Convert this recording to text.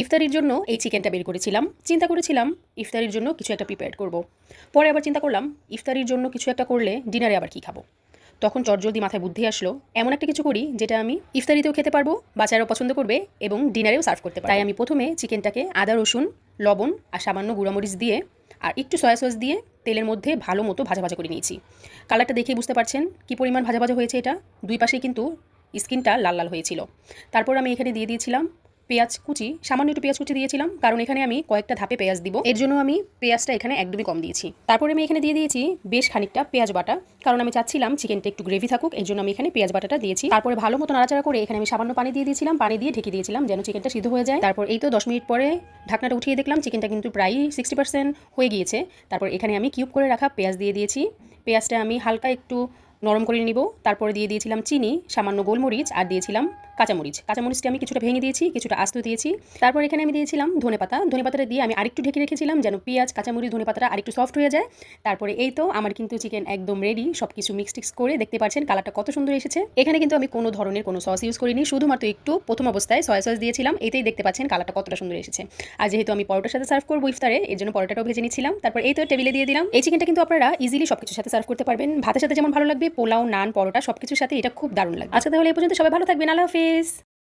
ইফতারির জন্য এই চিকেনটা বের করেছিলাম। চিন্তা করেছিলাম ইফতারির জন্য কিছু একটা প্রিপেয়ার করব। পরে আবার চিন্তা করলাম ইফতারির জন্য কিছু একটা করলে ডিনারে আবার কী খাবো। তখন চটজলদি মাথায় বুদ্ধি আসলো এমন একটা কিছু করি যেটা আমি ইফতারিতেও খেতে পারবো, বাচ্চারাও পছন্দ করবে এবং ডিনারেও সার্ভ করতে পারবো। তাই আমি প্রথমে চিকেনটাকে আদা রসুন লবণ আর সামান্য গুঁড়ামরিচ দিয়ে আর একটু সয়া সস দিয়ে তেলের মধ্যে ভালো মতো ভাজা ভাজা করে নিয়েছি। কালারটা দেখেই বুঝতে পারছেন কী পরিমাণ ভাজা ভাজা হয়েছে এটা। দুই পাশেই কিন্তু স্কিনটা লাল লাল হয়েছিল। তারপর আমি এখানে দিয়ে দিয়েছিলাম পেঁয়াজ কুচি, সামান্য একটু পেঁয়াজ কুচি দিয়েছিলাম, কারণ এখানে আমি কয়েকটা ধাপে পেঁয়াজ দিব, এর জন্য আমি পেঁয়াজটা এখানে একদমই কম দিয়েছি। তারপরে আমি এখানে দিয়ে দিয়েছি বেশ খানিকটা পেঁয়াজ বাটা, কারণ আমি চাচ্ছিলাম চিকেনটা একটু গ্রেভি থাকুক, এর জন্য আমি এখানে পেঁয়াজ বাটাটা দিয়েছি। তারপরে ভালো মতো নাড়াচাড়া করে এখানে আমি সামান্য পানি দিয়ে দিয়েছিলাম, পানি দিয়ে ঢেকে দিয়েছিলাম যেন চিকেনটা সিদ্ধ হয়ে যায়। তারপর এই তো 10 মিনিট পরে ঢাকনাটা উঠিয়ে দেখলাম চিকেনটা কিন্তু প্রায় 60% হয়ে গিয়েছে। তারপর এখানে আমি কিউব করে রাখা পেঁয়াজ দিয়ে দিয়েছি। পেঁয়াজটা আমি হালকা একটু নরম করে নিব। তারপরে দিয়ে দিয়েছিলাম চিনি, সামান্য গোলমরিচ আর দিয়েছিলাম কাঁচামরিচটা আমি কিছুটা ভেঙে দিয়েছি, কিছুটা আস্ত দিয়েছি। তারপর এখানে আমি দিয়েছিলাম ধনেপাতাটা দিয়ে আমি আরেকটু ঢেকে রেখেছিলাম যেন পেঁয়াজ কাঁচামরিচ ধনেপাতাটা আরেকটু সফট হয়ে যায়। তারপরে এই তো আমার কিন্তু চিকেন একদম রেডি। সব কিছু মিক্স করে দেখতে পাচ্ছেন কালারটা কত সুন্দর এসেছে। এখানে কিন্তু আমি কোনো ধরনের কোনো সস ইউজ করিনি, শুধুমাত্র একটু প্রথম অবস্থায় সয়া সস দিয়েছিলাম। এতেই দেখতে পাচ্ছেন কালারটা কতটা সুন্দর এসেছে। আর যেহেতু আমি পরোটার সাথে সার্ভ করবো ইফতারে, এর জন্য পরোটাটাও ভেজে নিচ্ছিলাম। তারপর এই তো টেবিলে দিয়ে দিলাম। এই চিকেনটা কিন্তু আপনারা ইজিলি সবকিছুর সাথে সার্ভ করতে পারবেন। ভাতের সাথে যেমন ভালো লাগবে, পোলাও নান পরোটা সবকিছুর সাথে এটা খুব দারুণ লাগবে। আজকে তাহলে এই পর্যন্ত, সবাই ভালো থাকবেন। আল্লাহ হাফেজ।